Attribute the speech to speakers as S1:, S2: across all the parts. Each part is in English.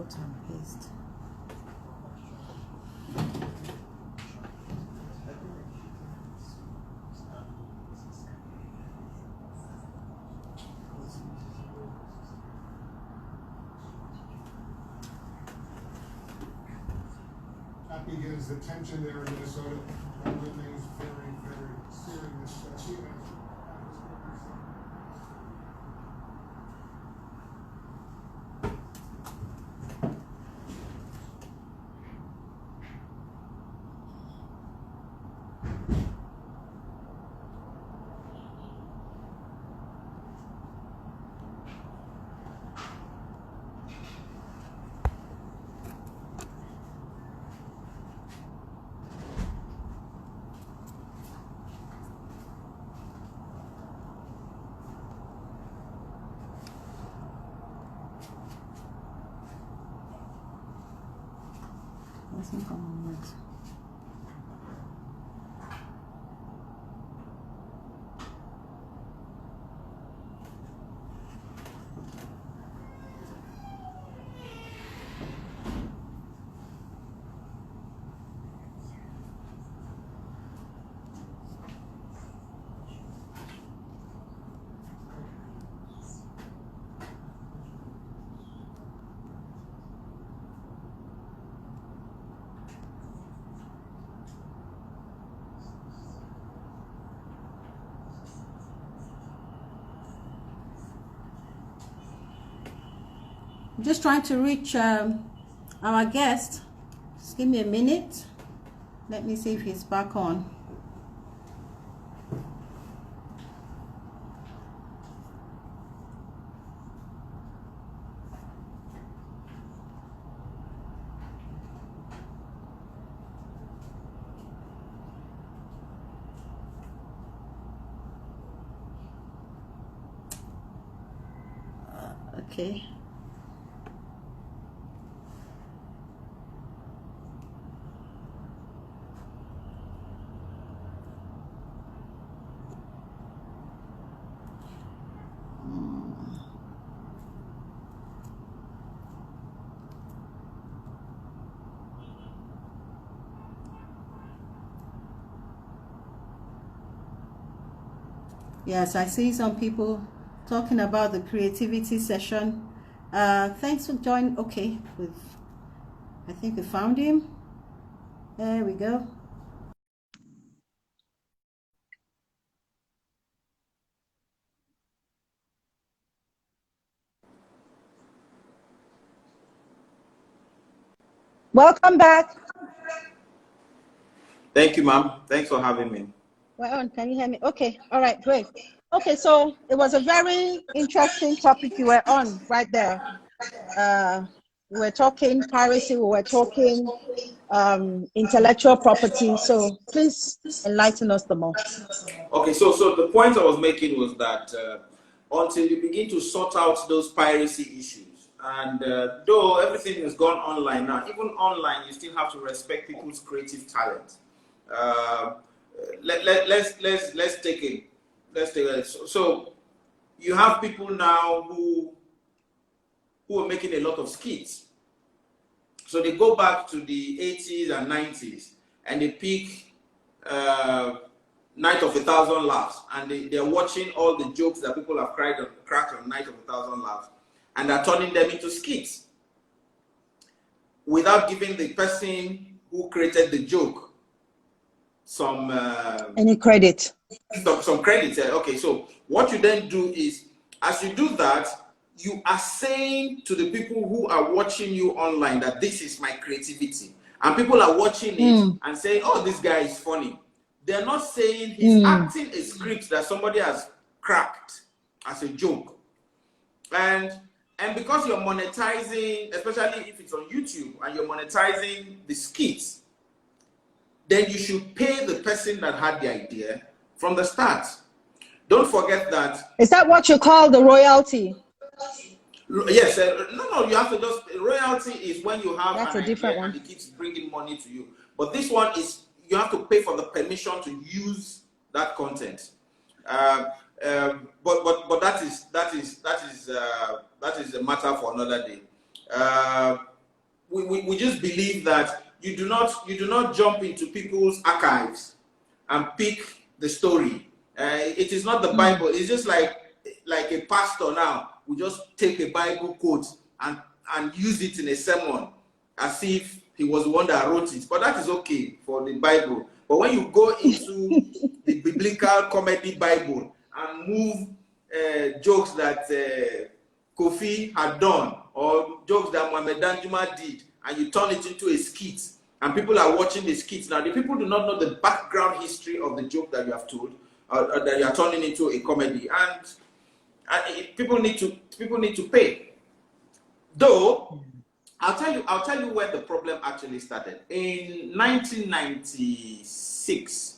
S1: cut and paste.
S2: That begins the tension there in Minnesota. That remains very, very serious.
S1: Doesn't come on yet. I'm just trying to reach our guest. Just give me a minute. Let me see if he's back on. Okay. Yes, I see some people talking about the creativity session. Thanks for joining. Okay, I think we found him. There we go. Welcome back.
S3: Thank you, ma'am. Thanks for having me.
S1: Well, can you hear me? Okay. All right. Great. Okay. So it was a very interesting topic you were on right there. We were talking piracy. We were talking intellectual property. So please enlighten us the more.
S3: Okay. So the point I was making was that until you begin to sort out those piracy issues, and though everything has gone online now, even online, you still have to respect people's creative talent. Let's take it. So you have people now who are making a lot of skits. So they go back to the 80s and 90s and they pick Night of a Thousand Laughs, and they're watching all the jokes that people have cracked on Night of a Thousand Laughs, and they're turning them into skits without giving the person who created the joke some
S1: any credit.
S3: Some credit. Okay, so what you then do is, as you do that, you are saying to the people who are watching you online that this is my creativity, and people are watching it and saying, "Oh, this guy is funny." They're not saying he's acting a script that somebody has cracked as a joke, and because you're monetizing, especially if it's on YouTube and you're monetizing the skits, then you should pay the person that had the idea from the start. Don't forget that.
S1: Is that what you call the royalty?
S3: Yes. No, you have to just, royalty is when you have
S1: That's
S3: an
S1: a different
S3: idea
S1: one.
S3: and it keeps bringing money to you. But this one is, you have to pay for the permission to use that content. But that is a matter for another day. We just believe that you do not jump into people's archives and pick the story. It is not the Bible. It's just like a pastor now will just take a Bible quote and use it in a sermon as if he was the one that wrote it. But that is okay for the Bible. But when you go into the biblical comedy Bible and move jokes that Kofi had done, or jokes that Mohamed Danjuma did, and you turn it into a skit, and people are watching the skits. Now, the people do not know the background history of the joke that you have told, or that you are turning into a comedy, and people need to pay. Though, I'll tell you where the problem actually started. In 1996,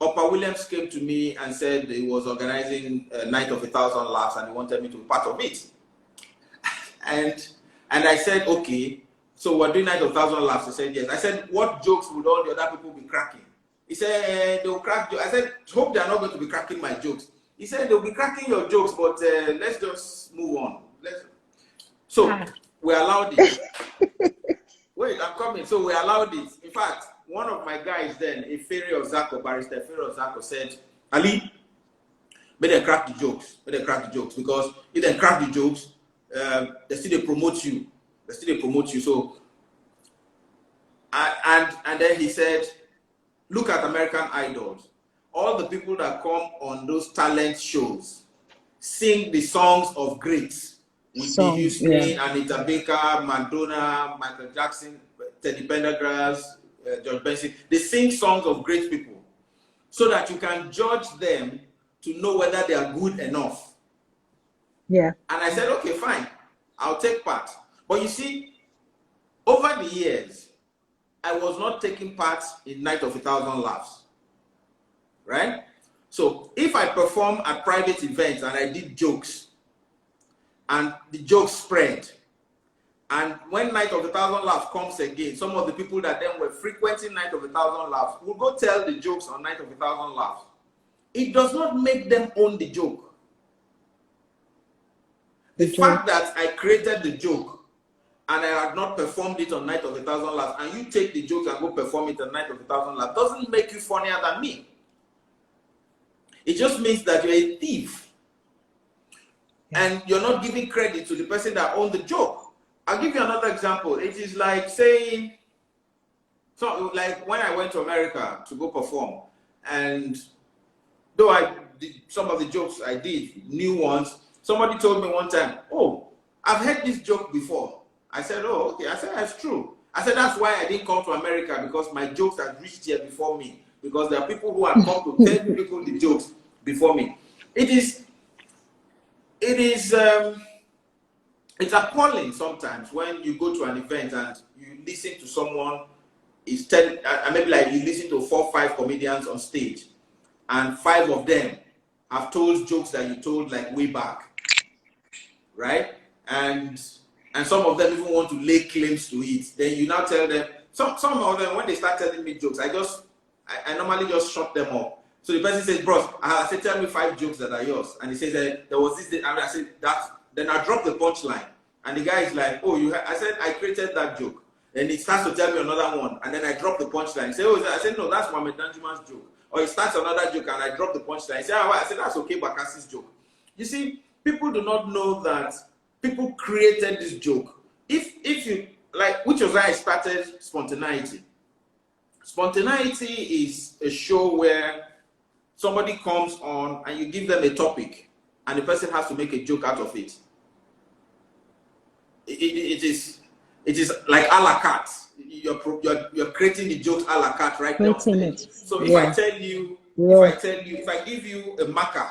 S3: Oprah Williams came to me and said he was organizing a Night of 1,000 Laughs and he wanted me to be part of it. And I said, okay, so we're doing Night of 1,000 Laughs. He said, yes. I said, what jokes would all the other people be cracking? He said, they'll crack jokes. I said, hope they're not going to be cracking my jokes. He said, they'll be cracking your jokes, but let's just move on. So we allowed it. Wait, I'm coming. So we allowed it. In fact, one of my guys then, a Ferry of Zako, barrister Ferry of Zako, said, Ali, may they crack the jokes. May they crack the jokes. Because if they crack the jokes, they still promote you. They still promote you. So, and then he said, look at American Idols. All the people that come on those talent shows sing the songs of greats. Whitney Houston, Anita Baker, Madonna, Michael Jackson, Teddy Pendergrass, George Benson. They sing songs of great people so that you can judge them to know whether they are good enough.
S1: Yeah.
S3: And I said, okay, fine, I'll take part. But you see, over the years, I was not taking part in Night of 1,000 Laughs, right? So if I perform at private events and I did jokes, and the jokes spread, and when Night of 1,000 Laughs comes again, some of the people that then were frequenting Night of 1,000 Laughs will go tell the jokes on Night of 1,000 Laughs. It does not make them own the joke. The fact that I created the joke and I had not performed it on Night of 1,000 Laughs, and you take the jokes and go perform it on Night of 1,000 Laughs, doesn't make you funnier than me. It just means that you're a thief. And you're not giving credit to the person that owned the joke. I'll give you another example. It is like saying, so like when I went to America to go perform, and though I did some of the jokes I did, new ones, somebody told me one time, oh, I've heard this joke before. I said, oh, okay. I said, that's true. I said, that's why I didn't come to America, because my jokes had reached here before me. Because there are people who have come to tell people the jokes before me. It's appalling sometimes when you go to an event and you listen to someone is telling, maybe like you listen to 4 or 5 comedians on stage, and 5 of them have told jokes that you told like way back, right? And some of them even want to lay claims to it. Then you now tell them, some of them, when they start telling me jokes, I normally just shut them up. So the person says, bros, I said, tell me 5 jokes that are yours. And he says, there was this, and I said, that. Then I drop the punchline. And the guy is like, oh, I said, I created that joke. Then he starts to tell me another one. And then I drop the punchline. He said, oh, I said, no, that's Mohamed Danjuma's joke. Or he starts another joke and I drop the punchline. He said, I said, that's okay, Bakasi's joke. You see, people do not know that people created this joke. If you, like, which was why I started Spontaneity. Spontaneity is a show where somebody comes on and you give them a topic and the person has to make a joke out of it. It is like a la carte. You're creating the jokes a la carte right now. So if I tell you, if I give you a marker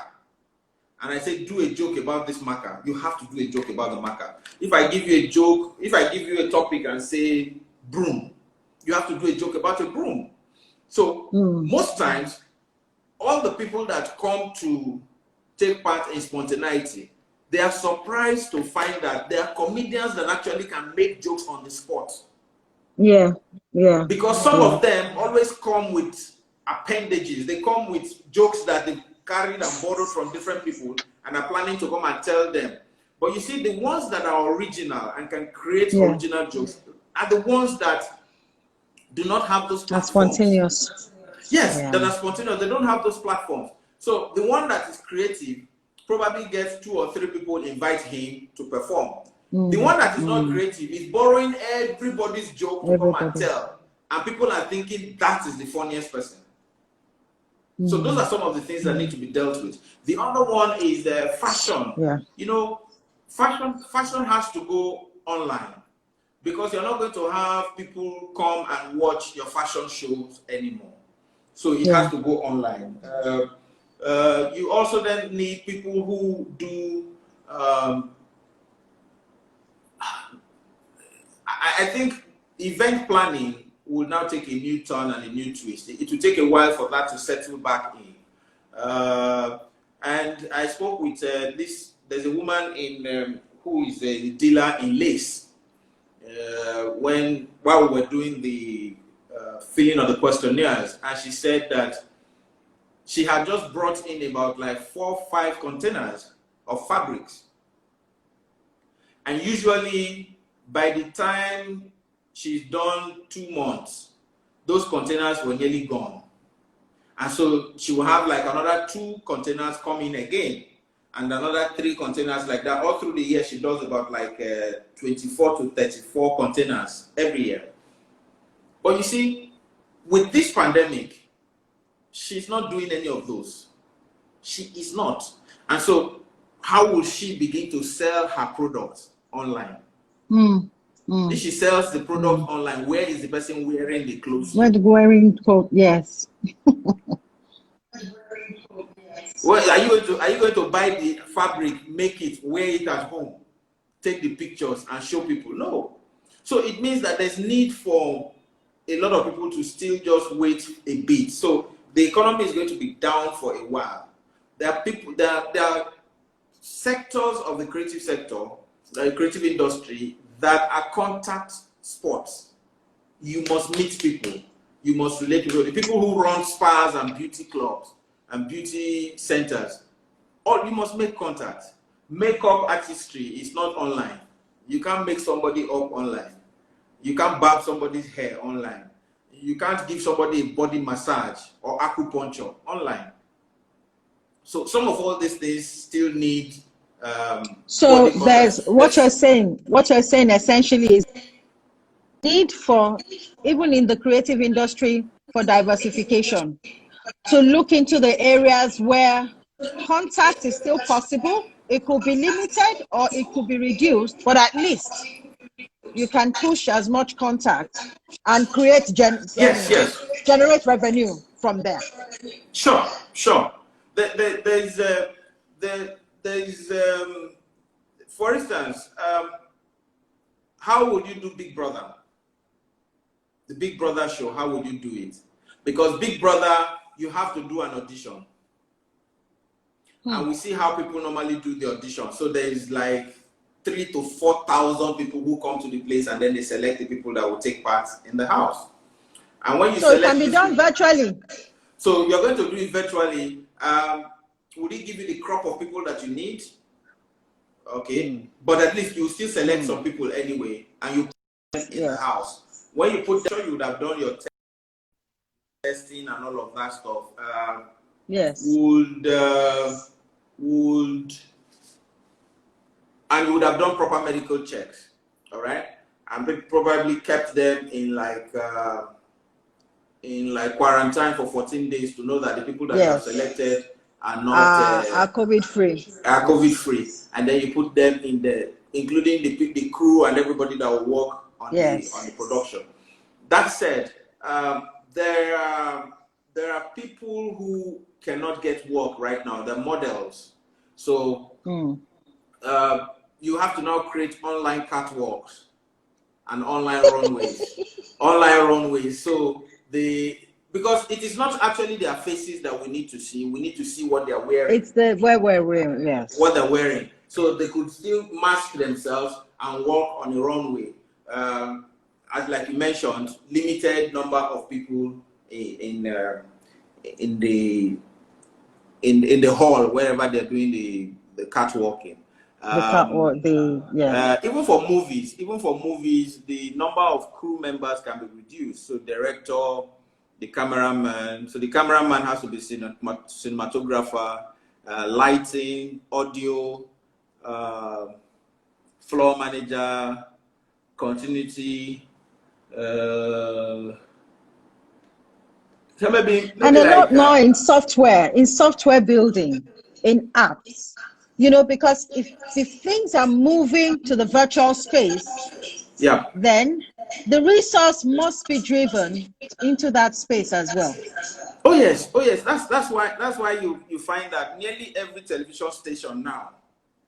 S3: and I say do a joke about this marker, you have to do a joke about the marker. If I give you a joke, if I give you a topic and say broom, you have to do a joke about a broom. So most times, all the people that come to take part in Spontaneity, they are surprised to find that there are comedians that actually can make jokes on the spot.
S1: Yeah.
S3: Because some of them always come with appendages. They come with jokes that they carried and borrowed from different people, and are planning to come and tell them. But you see, the ones that are original and can create original jokes are the ones that do not have those platforms.
S1: Spontaneous.
S3: Yes, that are spontaneous. They don't have those platforms. So the one that is creative probably gets 2 or 3 people invite him to perform. The one that is not creative is borrowing everybody's joke to come and tell. And people are thinking that is the funniest person. So those are some of the things that need to be dealt with. The other one is fashion.
S1: Yeah.
S3: You know, fashion has to go online, because you're not going to have people come and watch your fashion shows anymore. So it has to go online. You also then need people who do, I think event planning will now take a new turn and a new twist. It will take a while for that to settle back in. And I spoke with there's a woman in who is a dealer in lace. While we were doing the filling of the questionnaires, and she said that she had just brought in about like 4 or 5 containers of fabrics. And usually by the time she's done 2 months, those containers were nearly gone. And so she will have like another 2 containers come in again, and another 3 containers like that. All through the year, she does about like 24 to 34 containers every year. But you see, with this pandemic, she's not doing any of those. She is not. And so how will she begin to sell her products online? If she sells the product online, where is the person wearing the clothes?
S1: Wearing clothes, yes.
S3: Well, are you going to buy the fabric, make it, wear it at home, take the pictures and show people? No. So it means that there's need for a lot of people to still just wait a bit. So the economy is going to be down for a while. There are sectors of the creative sector, the creative industry, that are contact sports. You must meet people. You must relate to people. The people who run spas and beauty clubs and beauty centers, you must make contact. Makeup artistry is not online. You can't make somebody up online. You can't barb somebody's hair online. You can't give somebody a body massage or acupuncture online. So some of all these things still need
S1: so there's what you're saying essentially is need for, even in the creative industry, for diversification, to look into the areas where contact is still possible. It could be limited or it could be reduced, but at least you can push as much contact and create generate revenue from there.
S3: Sure. There's for instance, how would you do Big Brother? The Big Brother show, how would you do it? Because Big Brother, you have to do an audition. And we see how people normally do the audition. So there is like 3,000 to 4,000 people who come to the place, and then they select the people that will take part in the house. And when you
S1: so it can be done virtually.
S3: So you're going to do it virtually. Would it give you the crop of people that you need? Okay, but at least you still select some people anyway, and you put them in the house. When you put them, you would have done your testing and all of that stuff. And you would have done proper medical checks, all right, and probably kept them in like quarantine for 14 days to know that the people that are selected are not
S1: are COVID free.
S3: And then you put them in including the crew and everybody that will work on the production. That said, there are people who cannot get work right now. They're models, so you have to now create online catwalks and online runways. So because it is not actually their faces that we need to see. We need to see what they're wearing.
S1: It's what we're wearing, yes.
S3: What they're wearing. So they could still mask themselves and walk on a runway. As like you mentioned, limited number of people in the hall wherever they're doing the catwalking.
S1: Yeah.
S3: Even for movies, the number of crew members can be reduced. So director, the cameraman. So the cameraman has to be cinematographer, lighting, audio, floor manager, continuity. So maybe
S1: and a lot
S3: like,
S1: more in software building, in apps. Because if things are moving to the virtual space,
S3: yeah.
S1: then the resource must be driven into that space as well.
S3: Oh yes. That's why you find that nearly every television station now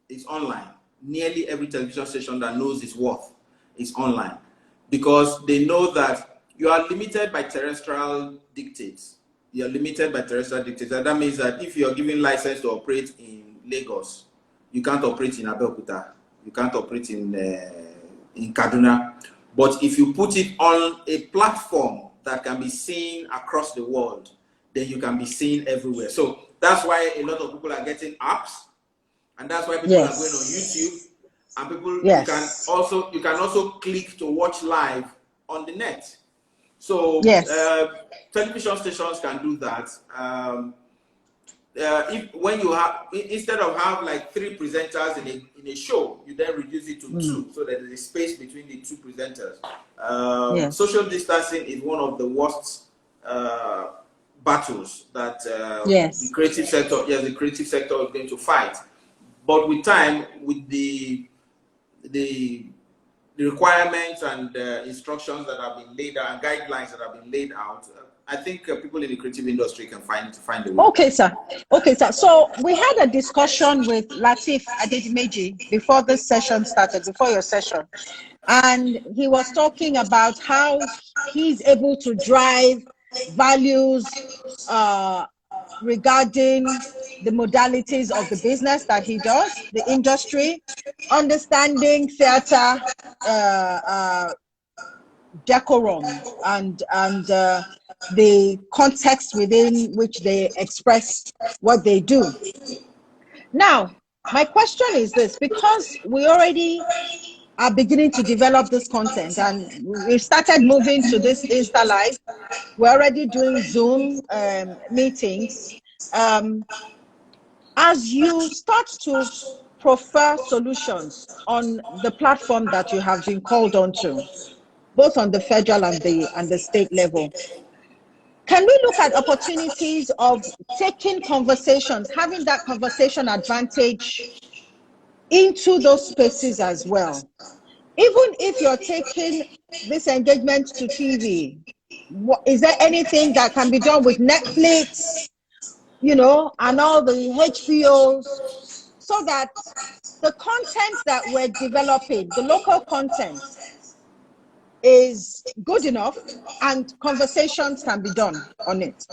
S3: is online. Nearly every television station that knows its worth is online, because they know that you are limited by terrestrial dictates. You are limited by terrestrial dictates, and that means that if you are given license to operate in Lagos, you can't operate in Abeokuta, you can't operate in Kaduna. But if you put it on a platform that can be seen across the world, then you can be seen everywhere. So that's why a lot of people are getting apps, and that's why people are going on YouTube, and people you can also click to watch live on the net. So television stations can do that. When you have, instead of have like 3 presenters in a show, you then reduce it to 2, so that there is space between the 2 presenters. Social distancing is one of the worst battles that the creative sector is going to fight. But with time, with the requirements and instructions that have been laid out, and guidelines that have been laid out, I think people in the creative industry can find a way.
S1: Okay, sir. So we had a discussion with Latif Adedimeji before this session started, before your session. And he was talking about how he's able to drive values regarding the modalities of the business that he does, the industry, understanding theater, decorum, and the context within which they express what they do. Now, my question is this: because we already are beginning to develop this content, and we've started moving to this Insta Live, we're already doing Zoom meetings. As you start to prefer solutions on the platform that you have been called onto, both on the federal and the state level, can we look at opportunities of taking conversations, having that conversation advantage into those spaces as well? Even if you're taking this engagement to TV, is there anything that can be done with Netflix, and all the HBOs, so that the content that we're developing, the local content, is good enough and conversations can be done on it?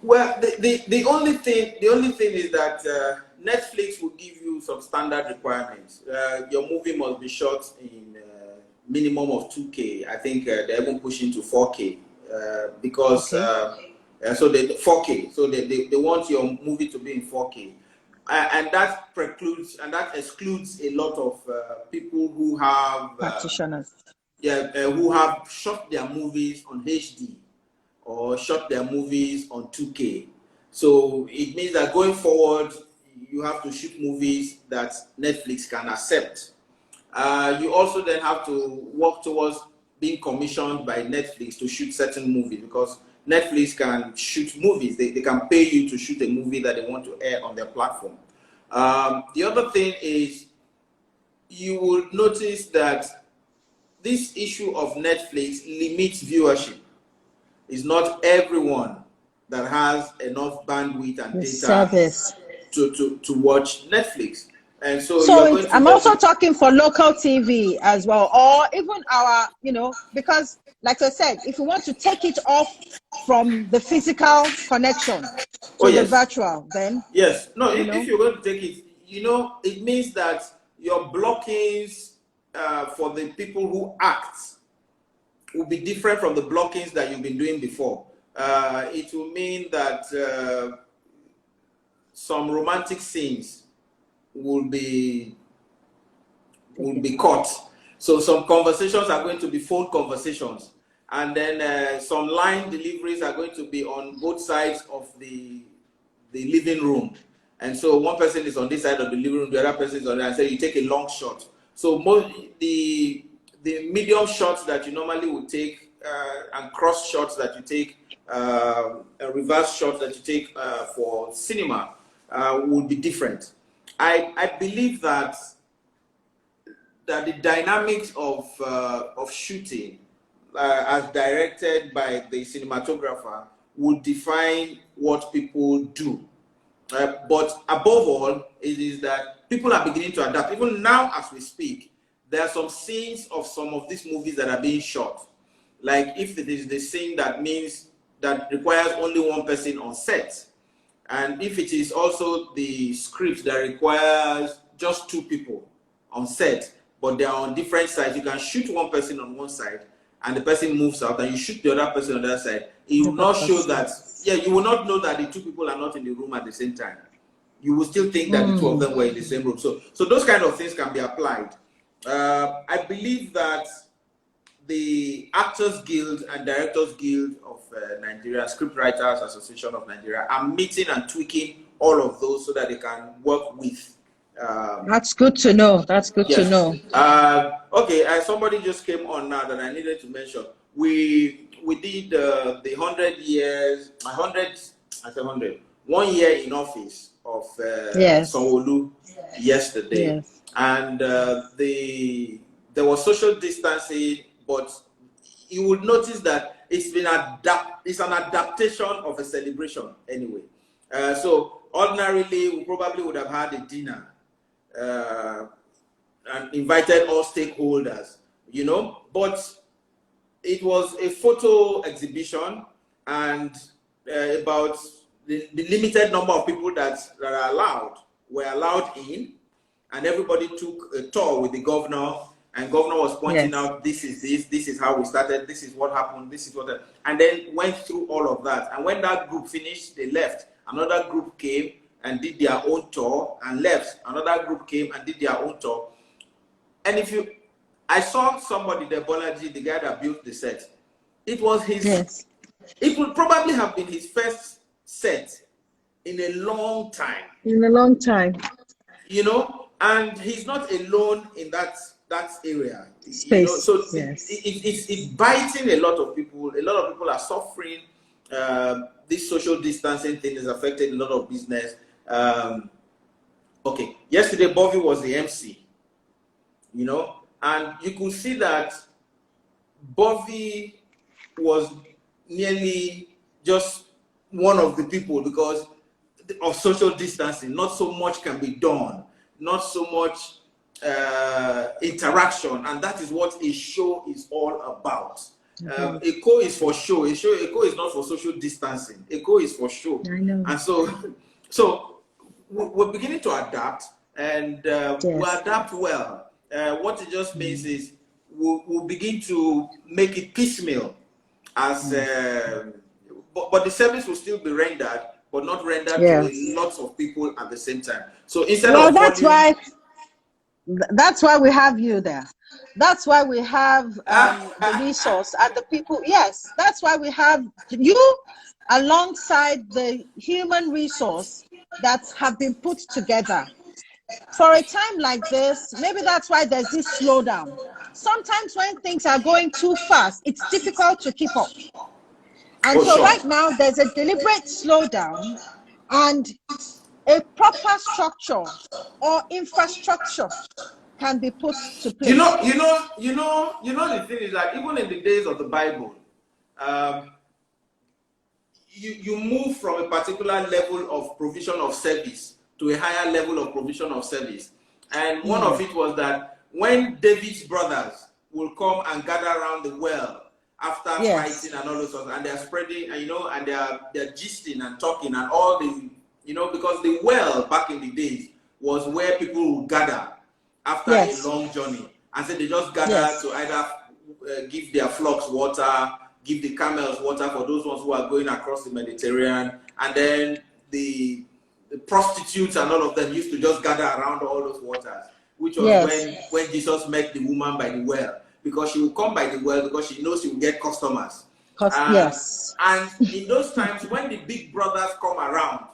S3: Well, the only thing is that Netflix will give you some standard requirements. Your movie must be shot in minimum of 2K. I think they're even pushing to 4K because so they 4K. So they want your movie to be in 4K, and that excludes a lot of people who have
S1: practitioners.
S3: Who have shot their movies on HD or shot their movies on 2K. So it means that going forward, you have to shoot movies that Netflix can accept. You also then have to work towards being commissioned by Netflix to shoot certain movies, because Netflix can shoot movies. They can pay you to shoot a movie that they want to air on their platform. The other thing is, you will notice that this issue of Netflix limits viewership. It's not everyone that has enough bandwidth and data to watch Netflix. And so
S1: I'm also talking for local TV as well, or even our, because like I said, if you want to take it off from the physical connection to the virtual, then
S3: if you're going to take it, it means that your blockings for the people who act will be different from the blockings that you've been doing before. It will mean that some romantic scenes will be cut. So some conversations are going to be phone conversations, and then some line deliveries are going to be on both sides of the living room. And so one person is on this side of the living room, the other person is on the other side. You take a long shot. So the medium shots that you normally would take, and cross shots that you take, reverse shots that you take for cinema would be different. I believe that the dynamics of shooting as directed by the cinematographer would define what people do. But above all, it is that people are beginning to adapt. Even now as we speak, there are some scenes of some of these movies that are being shot. Like if it is the scene that requires only one person on set, and if it is also the script that requires just two people on set, but they are on different sides, you can shoot one person on one side and the person moves out, and you shoot the other person on the other side. It will not show that, you will not know that the two people are not in the room at the same time. You will still think that the two of them were in the same room. So those kind of things can be applied. I believe that the Actors Guild and Directors Guild of Nigeria, Scriptwriters Association of Nigeria, are meeting and tweaking all of those so that they can work with.
S1: That's good to know. That's good to know.
S3: Okay, somebody just came on now that I needed to mention. We did the 100 years, 1 year in office of Sanwo-Olu yesterday.
S1: Yes.
S3: And there was social distancing, but you would notice that it's an adaptation of a celebration anyway. So ordinarily, we probably would have had a dinner and invited all stakeholders, but it was a photo exhibition, and about the limited number of people that were allowed in, and everybody took a tour with the governor, and governor was pointing out, this is how we started, this is what happened, this is what, and then went through all of that. And when that group finished, they left. Another group came and did their own tour and left. Another group came and did their own tour. And I saw somebody, the Bolaji, the guy that built the set. It was his, it would probably have been his first set in a long time. And he's not alone in that area.
S1: Space.
S3: So it's biting a lot of people. A lot of people are suffering. This social distancing thing has affected a lot of business. Okay, yesterday Bobby was the MC, and you could see that Bobby was nearly just one of the people because of social distancing. Not so much can be done, not so much interaction, and that is what a show is all about. ECHO is for show. ECHO is not for social distancing. ECHO is for show.
S1: I know.
S3: And so we're beginning to adapt, and we'll adapt well. What it just means is we'll begin to make it piecemeal, as but the service will still be rendered, but not rendered to lots of people at the same time. So instead of
S1: that's why we have you there. That's why we have the resource and the people. Yes, that's why we have you alongside the human resource that have been put together for a time like this. Maybe that's why there's this slowdown. Sometimes when things are going too fast, it's difficult to keep up. And right now there's a deliberate slowdown, and a proper structure or infrastructure can be put to place. The thing is that even in the days of the Bible, you move from a particular level of provision of service to a higher level of provision of service. And one of it was that when David's brothers will come and gather around the well after fighting and all those stuff, and they're spreading, and they're gisting and talking and all the, because the well back in the days was where people would gather after a long journey. And so they just gather to either give their flocks water, give the camels water for those ones who are going across the Mediterranean, and then the
S3: the prostitutes and all of them used to just gather around all those waters, which was when Jesus met the woman by the well, because she would come by the well because she knows she will get customers. And in those times when the big brothers come around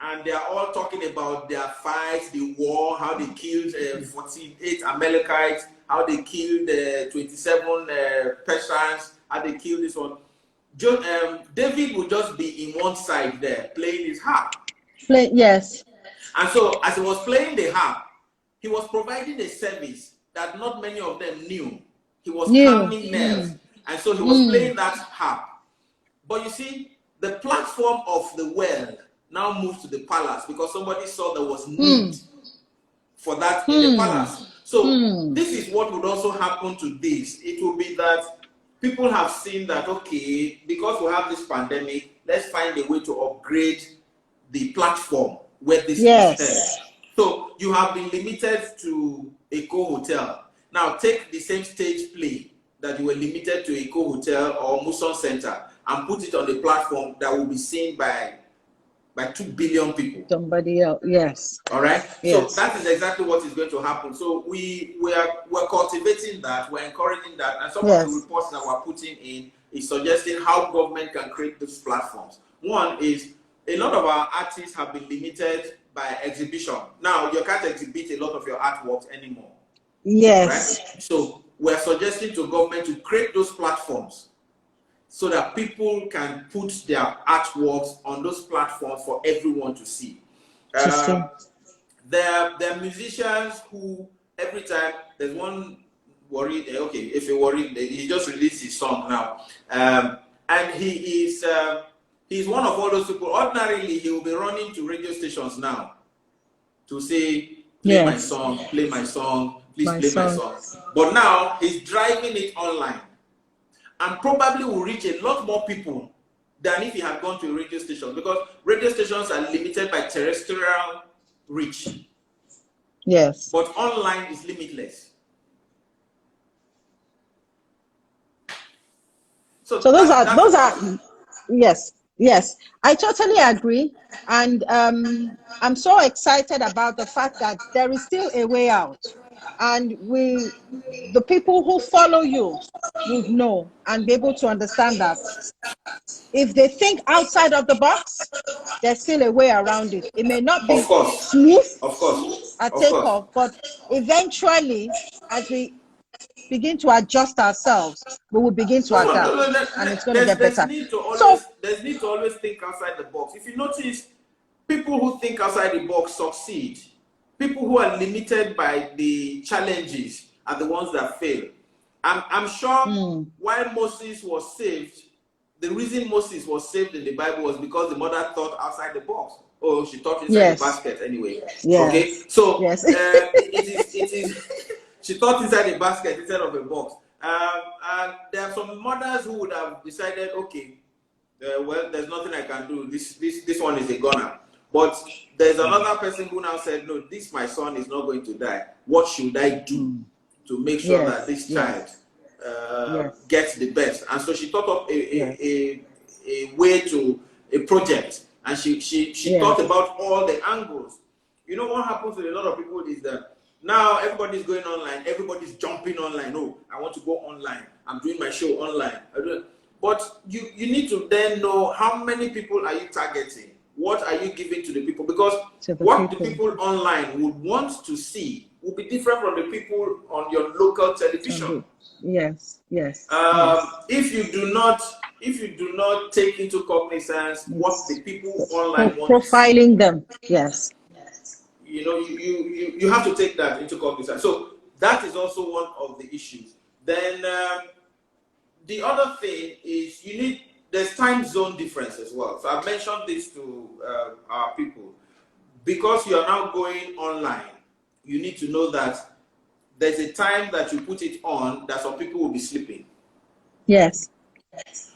S3: and they are all talking about their fights, the war, how they killed 48 Amalekites, how they killed 27 Persians, how they killed this one. David would just be in one side there playing his harp. And so as he was playing the harp, he was providing a service that not many of them knew. He was calming nerves. And so he was playing that harp. But you see, the platform of the well now moved to the palace because somebody saw there was need for that in the palace. So this is what would also happen to this. It will be that people have seen that, okay, because we have this pandemic, let's find a way to upgrade the platform where this is held. So you have been limited to Eco Hotel. Now take the same stage play that you were limited to Eco Hotel or Muson Center and put it on the platform that will be seen by 2 billion people.
S1: Somebody else,
S3: All right. So that is exactly what is going to happen. So we're cultivating that, we're encouraging that, and some of the reports that we're putting in is suggesting how government can create those platforms. One is a lot of our artists have been limited by exhibition. Now you can't exhibit a lot of your artworks anymore. Right? So we're suggesting to government to create those platforms so that people can put their artworks on those platforms for everyone to see. There are musicians who every time there's one worried, okay, if you're worried, he just released his song now. And he's one of all those people. Ordinarily, he will be running to radio stations now to say, play my song, please play my song. But now he's driving it online and probably will reach a lot more people than if he had gone to a radio station, because radio stations are limited by terrestrial reach. But online is limitless. So those are
S1: yes, I totally agree. And I'm so excited about the fact that there is still a way out. And the people who follow you would know and be able to understand that if they think outside of the box, there's still a way around it. It may not be smooth at takeoff, but eventually, as we begin to adjust ourselves, we will begin to adapt, and it's going to get better.
S3: There's need to always think outside the box. If you notice, people who think outside the box succeed. People who are limited by the challenges are the ones that fail. I'm sure while Moses was saved, the reason Moses was saved in the Bible was because the mother thought outside the box. Oh, she thought inside the basket anyway. Okay, so it is she thought inside the basket instead of a box. And there are some mothers who would have decided, okay, well, there's nothing I can do. This one is a goner. But there's another person who now said, no, my son is not going to die. What should I do to make sure that this child gets the best? And so she thought of a way to a project, and she thought about all the angles. You know what happens with a lot of people is that now everybody's going online, everybody's jumping online. Oh, I want to go online. I'm doing my show online. But you need to then know how many people are you targeting? What are you giving to the people? Because the people online would want to see will be different from the people on your local television.
S1: Yes.
S3: If you do not take into cognizance what the people online want,
S1: profiling them,
S3: you know, you have to take that into cognizance. So that is also one of the issues. Then the other thing is there's time zone difference as well. So I've mentioned this to our people. Because you are now going online, you need to know that there's a time that you put it on that some people will be sleeping.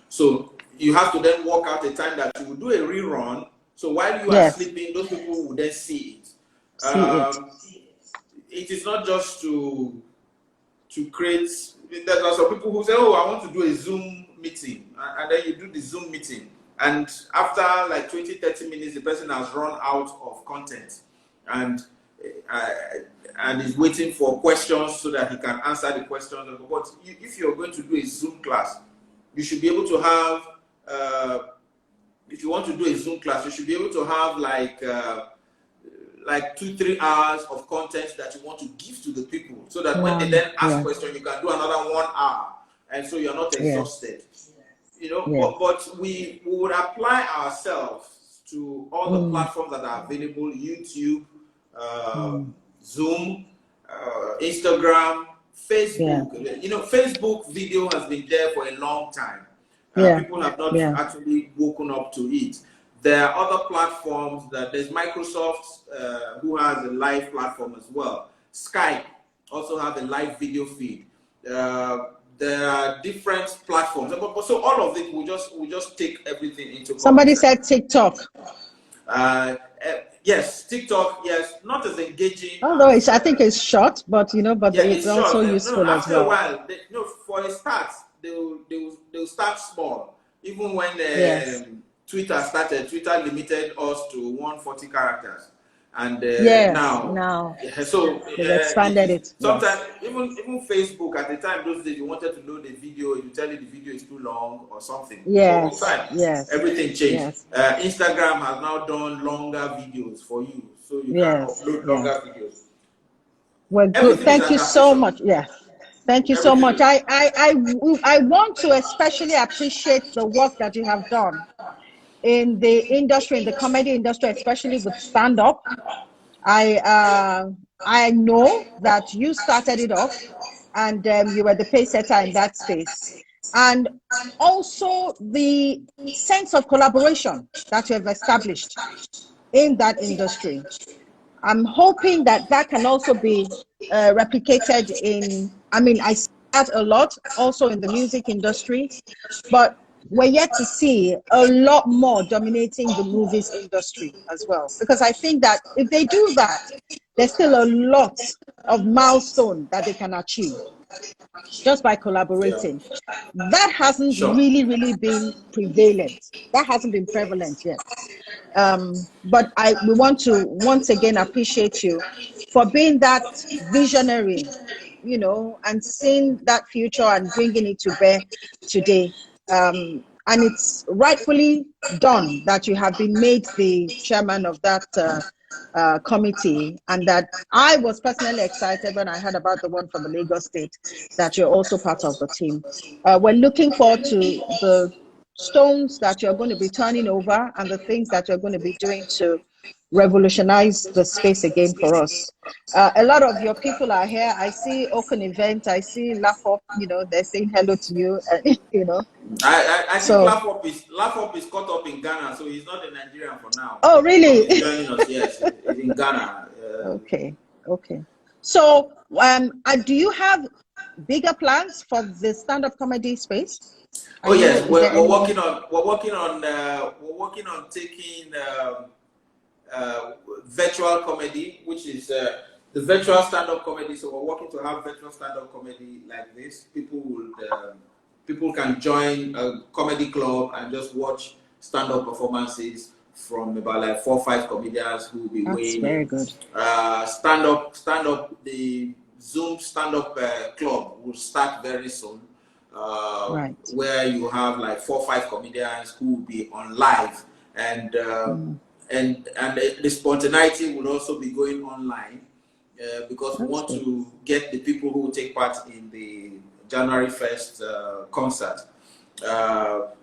S3: So you have to then work out a time that you will do a rerun. So while you are sleeping, those people will then see it. It is not just to create. There are some people who say, oh, I want to do a Zoom meeting, and then you do the Zoom meeting, and after like 20-30 minutes, the person has run out of content, and is waiting for questions so that he can answer the questions. But if you're going to do a Zoom class, you should be able to have, if you want to do a Zoom class, you should be able to have like 2-3 hours of content that you want to give to the people, so that when they then ask questions, you can do another 1 hour, and so you're not exhausted. You know, but we would apply ourselves to all the platforms that are available: YouTube, Zoom, Instagram, Facebook. You know, Facebook video has been there for a long time. People have not actually woken up to it. There are other platforms there's Microsoft, who has a live platform as well. Skype also have a live video feed. There are different platforms. So all of it, we just take everything into.
S1: Somebody said TikTok.
S3: Yes, TikTok. Yes, not as engaging.
S1: Although I think it's short, but it's also useful as well.
S3: After a while, for a start, they'll start small. Even when Twitter started, Twitter limited us to 140 characters, and now so
S1: they've expanded it.
S3: Sometimes even Facebook at the time, those days, you wanted to load a video, you tell it the video is too long or something.
S1: Yes,
S3: so everything changed. Instagram has now done longer videos for you, so you can upload longer videos.
S1: Well, good. Thank you so much. Thank you so much. I want to especially appreciate the work that you have done in the industry, in the comedy industry, especially with stand-up. I know that you started it off, and you were the pace setter in that space, and also the sense of collaboration that you have established in that industry. I'm hoping that can also be replicated in, I see that a lot also in the music industry, but we're yet to see a lot more dominating the movies industry as well. Because I think that if they do that, there's still a lot of milestone that they can achieve just by collaborating. That hasn't really been prevalent. That hasn't been prevalent yet. But we want to once again appreciate you for being that visionary, and seeing that future and bringing it to bear today. And it's rightfully done that you have been made the chairman of that committee, and that I was personally excited when I heard about the one from the Lagos State, that you're also part of the team. We're looking forward to the stones that you're going to be turning over and the things that you're going to be doing to revolutionize the space again for us. A lot of your people are here. I see Open Event. I see Laugh Up. They're saying hello to you.
S3: I think Laugh Up is caught up in Ghana, so he's not in Nigeria for now.
S1: Oh, really?
S3: He's joining us. Yes, he's in Ghana.
S1: Okay. So, do you have bigger plans for the stand-up comedy space?
S3: Yes, we're working on taking virtual comedy, which is the virtual stand-up comedy. So we're working to have virtual stand-up comedy like this. People can join a comedy club and just watch stand-up performances from about like 4 or 5 comedians who will be weighing.
S1: Very good.
S3: Stand-up. The Zoom stand-up club will start very soon. Where you have like 4 or 5 comedians who will be on live, and the spontaneity will also be going online, because we want to get the people who will take part in the January 1st concert. But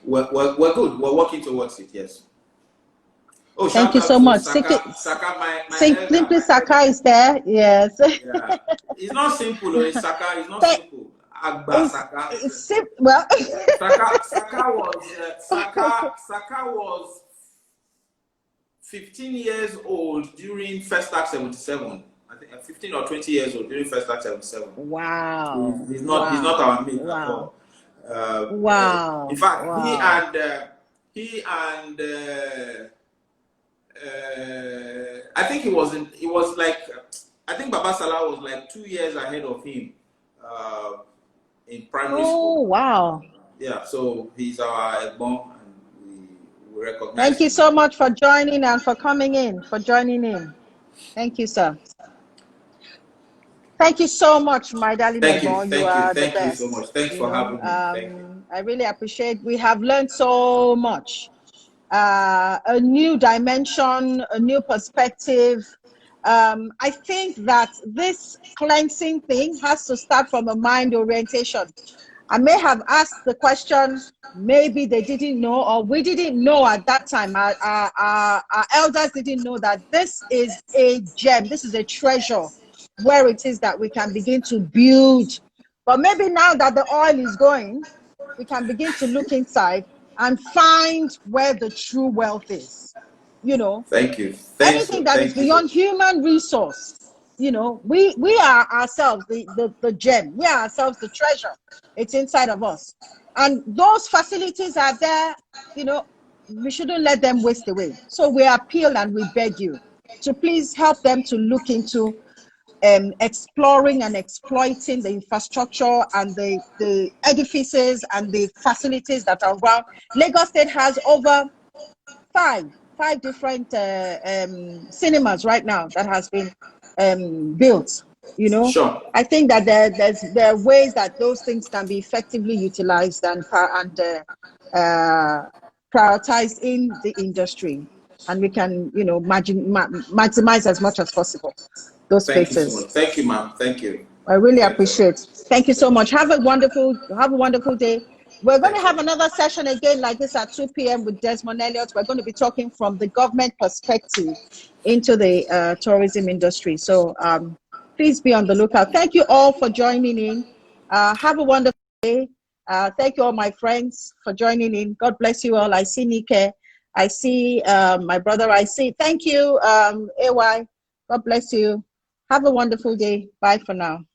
S3: we're good. We're working towards it. Yes. Oh,
S1: thank you so much.
S3: Simply
S1: Saka is there. Yes.
S3: Yeah. It's not simple. It's Saka. It's not simple. Agba Saka.
S1: Well,
S3: Saka was 15 years old during First Act 77. I think 15 or 20 years old during First Act 77.
S1: Wow.
S3: He's not our mate at all.
S1: Wow.
S3: In fact, he and I think I think Baba Salah was like 2 years ahead of him in primary school.
S1: Oh, wow.
S3: yeah, so he's our Egbon, and we recognize
S1: Thank you
S3: him.
S1: so much for joining and for coming in, for joining in. Thank you, sir. Thank you so much, my darling Egbon. You are the
S3: thank you
S1: best.
S3: so much. Thanks
S1: You
S3: for
S1: know,
S3: having me. Thank you.
S1: I really appreciate. We have learned so much. A new dimension, a new perspective. I think that this cleansing thing has to start from a mind orientation. I may have asked the question, maybe they didn't know, or we didn't know at that time. Our elders didn't know that this is a gem, this is a treasure where it is that we can begin to build. But maybe now that the oil is going, we can begin to look inside and find where the true wealth is. You know,
S3: Thank you.
S1: anything that is
S3: Thank you so
S1: beyond human resource, you know, we are ourselves the gem. We are ourselves the treasure. It's inside of us. And those facilities are there, you know, we shouldn't let them waste away. So we appeal and we beg you to please help them to look into exploring and exploiting the infrastructure and the edifices and the facilities that are around. Lagos State has over five different cinemas right now that has been built. You know,
S3: sure.
S1: I think that there are ways that those things can be effectively utilized and prioritized in the industry, and we can, you know, maximize as much as possible those
S3: Thank you so
S1: spaces.
S3: much. Thank you, ma'am. Thank you.
S1: I really
S3: Thank you.
S1: appreciate. Thank you so much. Have a wonderful day. We're going to
S3: Thank
S1: have
S3: you.
S1: another session again like this at 2 p.m. with Desmond Elliott. We're going to be talking from the government perspective into the tourism industry. So please be on the lookout. Thank you all for joining in. Have a wonderful day. Thank you all my friends for joining in. God bless you all. I see Nike. I see my brother. I see. Thank you, AY. God bless you. Have a wonderful day. Bye for now.